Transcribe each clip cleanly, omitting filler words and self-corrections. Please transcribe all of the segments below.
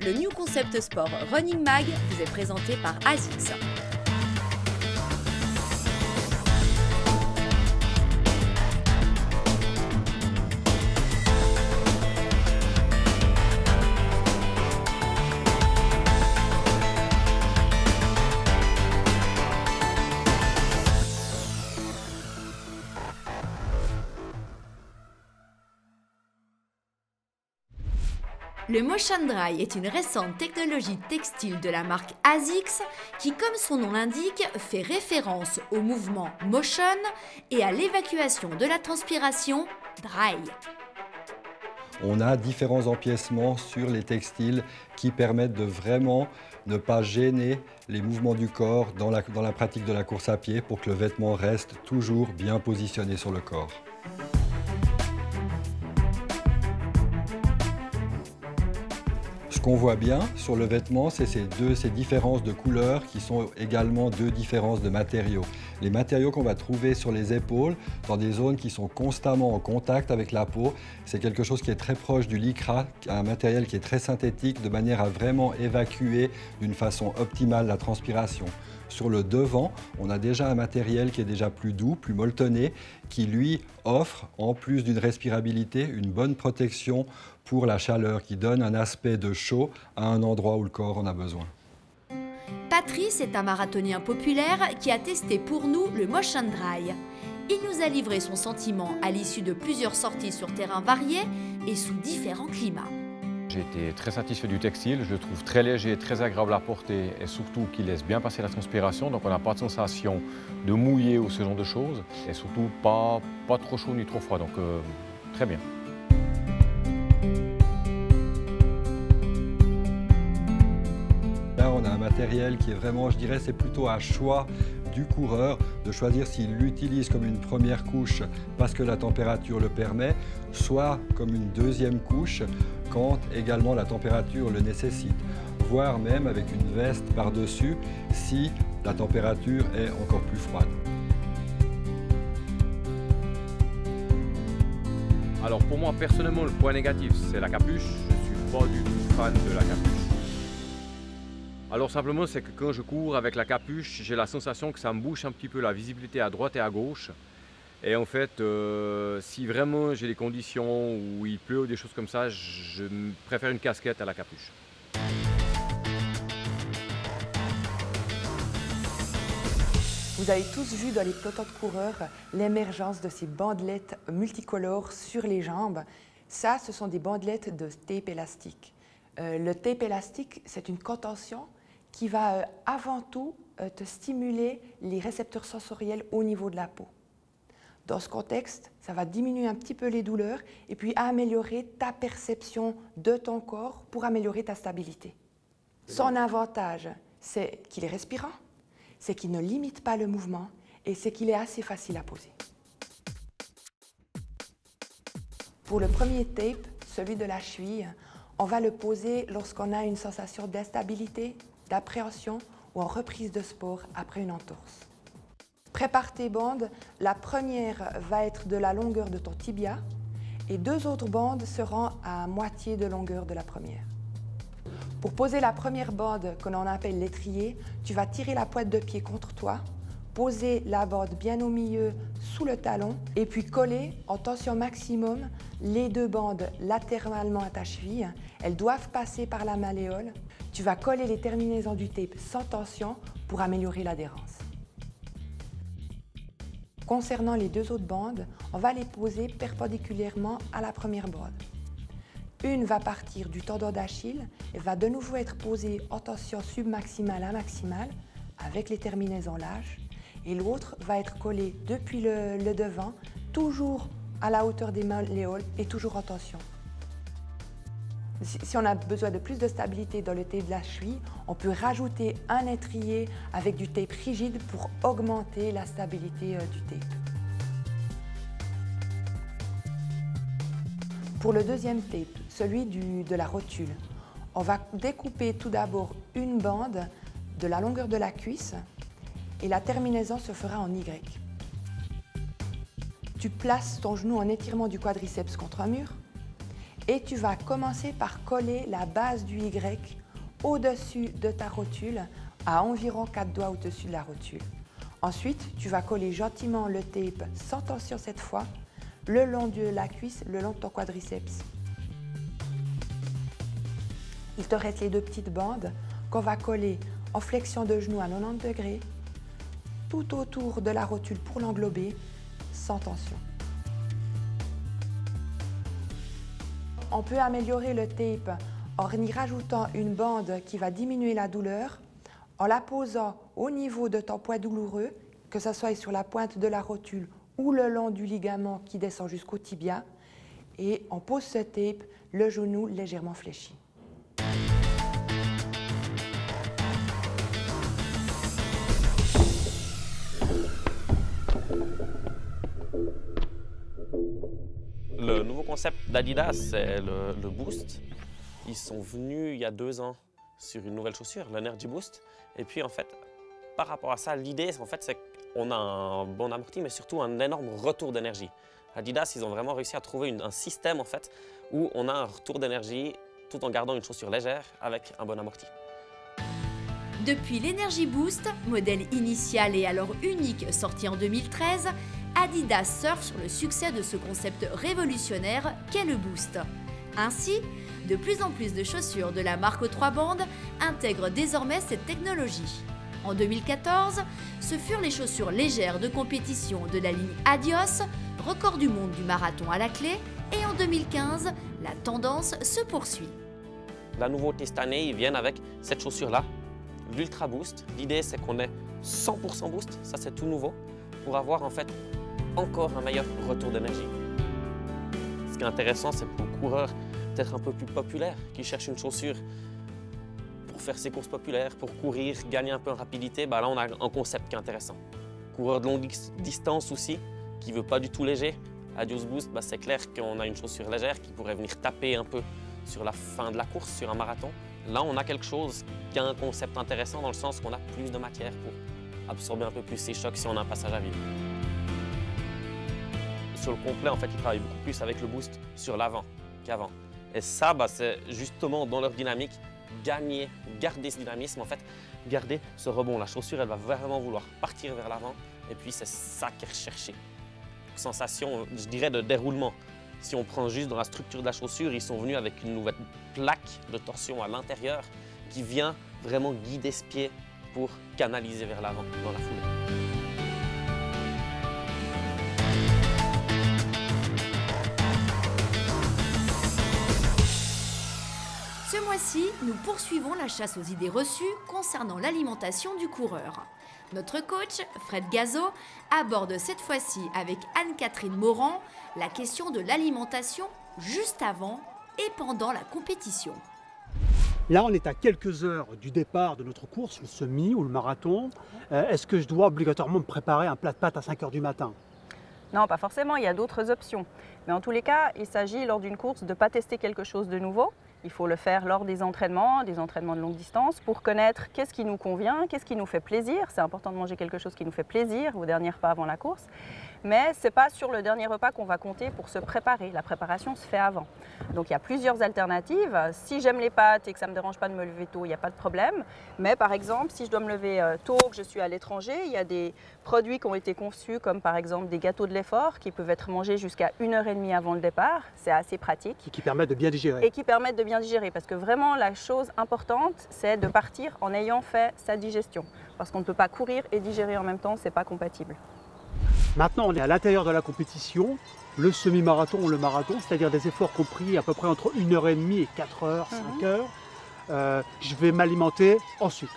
le New Concept Sport Running Mag vous est présenté par ASICS. Le Motion Dry est une récente technologie textile de la marque ASICS qui, comme son nom l'indique, fait référence au mouvement motion et à l'évacuation de la transpiration dry. On a différents empiècements sur les textiles qui permettent de vraiment ne pas gêner les mouvements du corps dans la pratique de la course à pied pour que le vêtement reste toujours bien positionné sur le corps. Ce qu'on voit bien sur le vêtement, c'est ces différences de couleurs qui sont également deux différences de matériaux. Les matériaux qu'on va trouver sur les épaules, dans des zones qui sont constamment en contact avec la peau, c'est quelque chose qui est très proche du lycra, un matériel qui est très synthétique, de manière à vraiment évacuer d'une façon optimale la transpiration. Sur le devant, on a déjà un matériel qui est déjà plus doux, plus molletonné, qui lui offre, en plus d'une respirabilité, une bonne protection pour la chaleur, qui donne un aspect de chaud à un endroit où le corps en a besoin. Patrice est un marathonien populaire qui a testé pour nous le Motion Dry. Il nous a livré son sentiment à l'issue de plusieurs sorties sur terrain variés et sous différents climats. J'ai été très satisfait du textile, je le trouve très léger, très agréable à porter et surtout qu'il laisse bien passer la transpiration, donc on n'a pas de sensation de mouiller ou ce genre de choses et surtout pas trop chaud ni trop froid, donc très bien. Là, on a un matériel qui est vraiment, je dirais, c'est plutôt un choix du coureur de choisir s'il l'utilise comme une première couche parce que la température le permet, soit comme une deuxième couche quand également la température le nécessite, voire même avec une veste par-dessus si la température est encore plus froide. Alors pour moi personnellement le point négatif c'est la capuche, je ne suis pas du tout fan de la capuche. Alors simplement c'est que quand je cours avec la capuche, j'ai la sensation que ça me bouche un petit peu la visibilité à droite et à gauche. Et en fait, si vraiment j'ai des conditions où il pleut ou des choses comme ça, je préfère une casquette à la capuche. Vous avez tous vu dans les pelotons de coureurs l'émergence de ces bandelettes multicolores sur les jambes. Ça, ce sont des bandelettes de tape élastique. Le tape élastique, c'est une contention qui va avant tout te stimuler les récepteurs sensoriels au niveau de la peau. Dans ce contexte, ça va diminuer un petit peu les douleurs et puis améliorer ta perception de ton corps pour améliorer ta stabilité. Son avantage, c'est qu'il est respirant, c'est qu'il ne limite pas le mouvement et c'est qu'il est assez facile à poser. Pour le premier tape, celui de la cheville, on va le poser lorsqu'on a une sensation d'instabilité, d'appréhension ou en reprise de sport après une entorse. Prépare tes bandes, la première va être de la longueur de ton tibia et deux autres bandes seront à moitié de longueur de la première. Pour poser la première bande que l'on appelle l'étrier, tu vas tirer la pointe de pied contre toi, poser la bande bien au milieu sous le talon et puis coller en tension maximum les deux bandes latéralement à ta cheville. Elles doivent passer par la malléole. Tu vas coller les terminaisons du tape sans tension pour améliorer l'adhérence. Concernant les deux autres bandes, on va les poser perpendiculairement à la première bande. Une va partir du tendon d'Achille et va de nouveau être posée en tension submaximale à maximale avec les terminaisons lâches. Et l'autre va être collée depuis le devant, toujours à la hauteur des malléoles et toujours en tension. Si on a besoin de plus de stabilité dans le tape de la cheville, on peut rajouter un étrier avec du tape rigide pour augmenter la stabilité du tape. Pour le deuxième tape, celui de la rotule, on va découper tout d'abord une bande de la longueur de la cuisse et la terminaison se fera en Y. Tu places ton genou en étirement du quadriceps contre un mur Et tu vas commencer par coller la base du Y au-dessus de ta rotule, à environ 4 doigts au-dessus de la rotule. Ensuite, tu vas coller gentiment le tape, sans tension cette fois, le long de la cuisse, le long de ton quadriceps. Il te reste les 2 petites bandes qu'on va coller en flexion de genou à 90 degrés, tout autour de la rotule pour l'englober, sans tension. On peut améliorer le tape en y rajoutant une bande qui va diminuer la douleur, en la posant au niveau de ton point douloureux, que ce soit sur la pointe de la rotule ou le long du ligament qui descend jusqu'au tibia, et on pose ce tape, le genou légèrement fléchi. Le nouveau concept d'Adidas, c'est le Boost. Ils sont venus il y a 2 ans sur une nouvelle chaussure, l'Energy Boost. Et puis en fait, par rapport à ça, l'idée en fait, c'est qu'on a un bon amorti, mais surtout un énorme retour d'énergie. Adidas, ils ont vraiment réussi à trouver un système en fait, où on a un retour d'énergie tout en gardant une chaussure légère avec un bon amorti. Depuis l'Energy Boost, modèle initial et alors unique sorti en 2013, Adidas surfe sur le succès de ce concept révolutionnaire qu'est le Boost. Ainsi, de plus en plus de chaussures de la marque aux 3 bandes intègrent désormais cette technologie. En 2014, ce furent les chaussures légères de compétition de la ligne Adios, record du monde du marathon à la clé, et en 2015, la tendance se poursuit. La nouveauté cette année, ils viennent avec cette chaussure-là, l'Ultra Boost. L'idée, c'est qu'on ait 100% Boost, ça c'est tout nouveau, pour avoir en fait encore un meilleur retour d'énergie. Ce qui est intéressant, c'est pour le coureur peut-être un peu plus populaire, qui cherche une chaussure pour faire ses courses populaires, pour courir, gagner un peu en rapidité, bah là on a un concept qui est intéressant. Coureur de longue distance aussi, qui ne veut pas du tout léger, Adios Boost, bah c'est clair qu'on a une chaussure légère qui pourrait venir taper un peu sur la fin de la course, sur un marathon. Là on a quelque chose qui a un concept intéressant dans le sens qu'on a plus de matière pour absorber un peu plus ces chocs si on a un passage à vide. Sur le complet, en fait, ils travaillent beaucoup plus avec le Boost sur l'avant qu'avant. Et ça, bah, c'est justement dans leur dynamique, garder ce dynamisme, en fait, garder ce rebond. La chaussure, elle va vraiment vouloir partir vers l'avant, et puis c'est ça qui est recherché. Sensation, je dirais, de déroulement. Si on prend juste dans la structure de la chaussure, ils sont venus avec une nouvelle plaque de torsion à l'intérieur qui vient vraiment guider ce pied pour canaliser vers l'avant dans la foulée. Ce mois-ci, nous poursuivons la chasse aux idées reçues concernant l'alimentation du coureur. Notre coach, Fred Gazot, aborde cette fois-ci avec Anne-Catherine Morand la question de l'alimentation juste avant et pendant la compétition. Là, on est à quelques heures du départ de notre course, le semi ou le marathon. Est-ce que je dois obligatoirement me préparer un plat de pâtes à 5 h du matin ? Non, pas forcément, il y a d'autres options. Mais en tous les cas, il s'agit lors d'une course de ne pas tester quelque chose de nouveau. Il faut le faire lors des entraînements de longue distance, pour connaître qu'est-ce qui nous convient, qu'est-ce qui nous fait plaisir. C'est important de manger quelque chose qui nous fait plaisir au dernier repas avant la course. Mais ce n'est pas sur le dernier repas qu'on va compter pour se préparer. La préparation se fait avant. Donc il y a plusieurs alternatives. Si j'aime les pâtes et que ça ne me dérange pas de me lever tôt, il n'y a pas de problème. Mais par exemple, si je dois me lever tôt, que je suis à l'étranger, il y a des produits qui ont été conçus comme par exemple des gâteaux de l'effort qui peuvent être mangés jusqu'à 1h30 avant le départ. C'est assez pratique. Et qui permettent de bien digérer. Et qui permettent de bien digérer. Parce que vraiment, la chose importante, c'est de partir en ayant fait sa digestion. Parce qu'on ne peut pas courir et digérer en même temps, ce n'est pas compatible. Maintenant, on est à l'intérieur de la compétition, le semi-marathon ou le marathon, c'est-à-dire des efforts compris à peu près entre 1h30 et 4 h, 5 h. Je vais m'alimenter en sucre.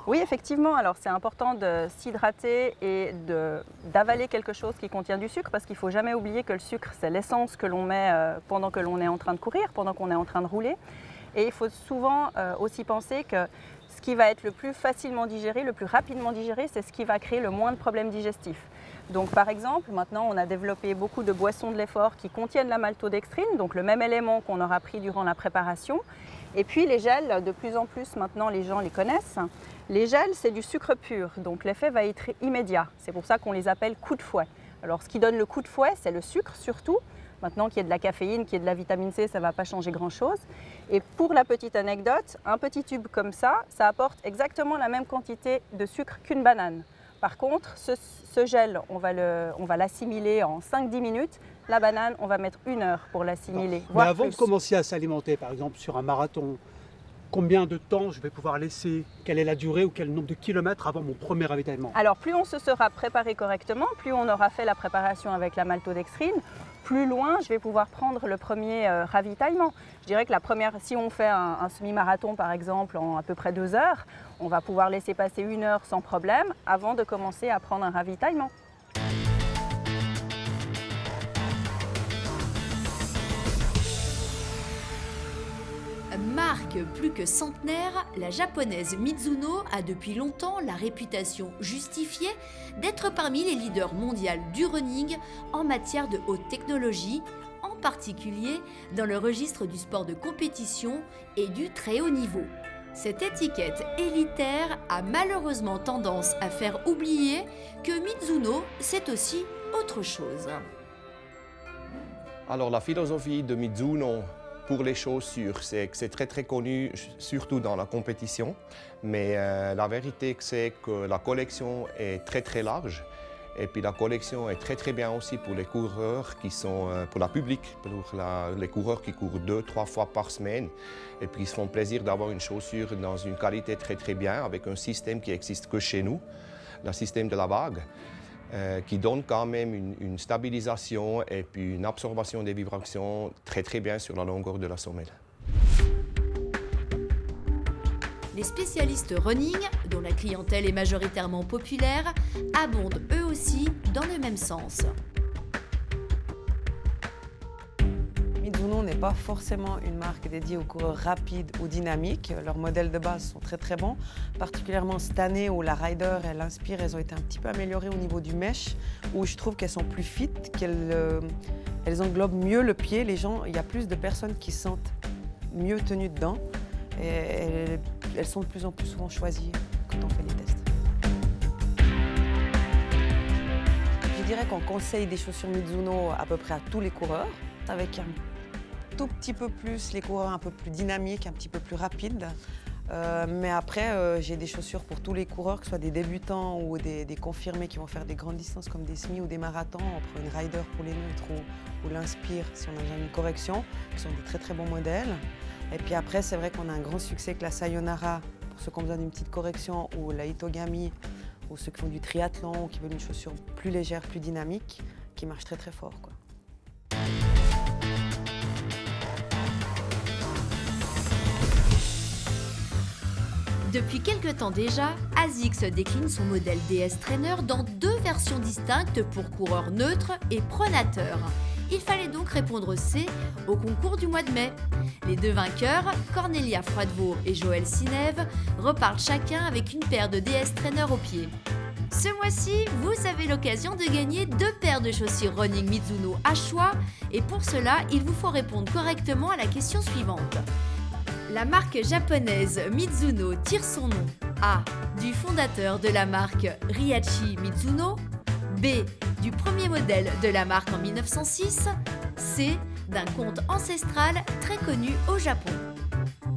Oui, effectivement. Alors, c'est important de s'hydrater et d'avaler quelque chose qui contient du sucre, parce qu'il ne faut jamais oublier que le sucre, c'est l'essence que l'on met pendant que l'on est en train de courir, pendant qu'on est en train de rouler. Et il faut souvent aussi penser que ce qui va être le plus facilement digéré, le plus rapidement digéré, c'est ce qui va créer le moins de problèmes digestifs. Donc par exemple, maintenant on a développé beaucoup de boissons de l'effort qui contiennent la maltodextrine, donc le même élément qu'on aura pris durant la préparation. Et puis les gels, de plus en plus maintenant les gens les connaissent. Les gels, c'est du sucre pur, donc l'effet va être immédiat. C'est pour ça qu'on les appelle coups de fouet. Alors ce qui donne le coup de fouet, c'est le sucre surtout. Maintenant qu'il y a de la caféine, qu'il y a de la vitamine C, ça ne va pas changer grand-chose. Et pour la petite anecdote, un petit tube comme ça, ça apporte exactement la même quantité de sucre qu'une banane. Par contre, ce gel, on va l'assimiler en 5-10 minutes. La banane, on va mettre 1 heure pour l'assimiler. Mais avant de commencer à s'alimenter, par exemple sur un marathon, combien de temps je vais pouvoir laisser, quelle est la durée ou quel nombre de kilomètres avant mon premier ravitaillement? Alors plus on se sera préparé correctement, plus on aura fait la préparation avec la maltodextrine, plus loin je vais pouvoir prendre le premier ravitaillement. Je dirais que la première, si on fait un semi-marathon par exemple en à peu près 2 heures, on va pouvoir laisser passer 1 heure sans problème avant de commencer à prendre un ravitaillement. Marque plus que centenaire, la japonaise Mizuno a depuis longtemps la réputation justifiée d'être parmi les leaders mondiaux du running en matière de haute technologie, en particulier dans le registre du sport de compétition et du très haut niveau. Cette étiquette élitaire a malheureusement tendance à faire oublier que Mizuno, c'est aussi autre chose. Alors la philosophie de Mizuno pour les chaussures, c'est que c'est très connu, surtout dans la compétition. Mais la vérité, c'est que la collection est très large. Et puis la collection est très bien aussi pour les coureurs qui sont, pour la public, pour les coureurs qui courent 2-3 fois par semaine. Et puis ils se font plaisir d'avoir une chaussure dans une qualité très bien, avec un système qui existe que chez nous, le système de la vague. Qui donne quand même une stabilisation et puis une absorption des vibrations très bien sur la longueur de la semelle. Les spécialistes running, dont la clientèle est majoritairement populaire, abondent eux aussi dans le même sens. Mizuno n'est pas forcément une marque dédiée aux coureurs rapides ou dynamiques. Leurs modèles de base sont très bons, particulièrement cette année où la Rider et l'Inspire, elles ont été un petit peu améliorées au niveau du mesh, où je trouve qu'elles sont plus fit, qu'elles englobent mieux le pied. Les gens, il y a plus de personnes qui se sentent mieux tenues dedans et elles sont de plus en plus souvent choisies quand on fait les tests. Je dirais qu'on conseille des chaussures Mizuno à peu près à tous les coureurs, avec un tout petit peu plus les coureurs un peu plus dynamiques, un petit peu plus rapides. Mais après, j'ai des chaussures pour tous les coureurs, que ce soit des débutants ou des confirmés qui vont faire des grandes distances comme des semis ou des marathons. On prend une Rider pour les neutres ou l'Inspire si on a déjà une correction, qui sont des très bons modèles. Et puis après, c'est vrai qu'on a un grand succès avec la Sayonara pour ceux qui ont besoin d'une petite correction, ou la Itogami, ou ceux qui font du triathlon ou qui veulent une chaussure plus légère, plus dynamique, qui marche très fort, quoi. Depuis quelque temps déjà, ASICS décline son modèle DS Trainer dans 2 versions distinctes pour coureurs neutres et pronateurs. Il fallait donc répondre C au concours du mois de mai. Les 2 vainqueurs, Cornelia Froidevaux et Joël Sinève, repartent chacun avec une paire de DS Trainer au pied. Ce mois-ci, vous avez l'occasion de gagner 2 paires de chaussures running Mizuno à choix, et pour cela, il vous faut répondre correctement à la question suivante. La marque japonaise Mizuno tire son nom A. du fondateur de la marque Ryachi Mizuno, B. du premier modèle de la marque en 1906, C. d'un conte ancestral très connu au Japon.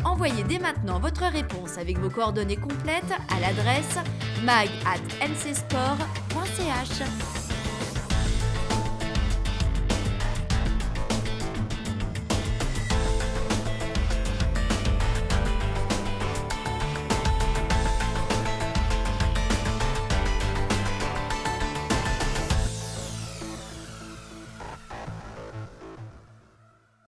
Envoyez dès maintenant votre réponse avec vos coordonnées complètes à l'adresse mag@ncsport.ch.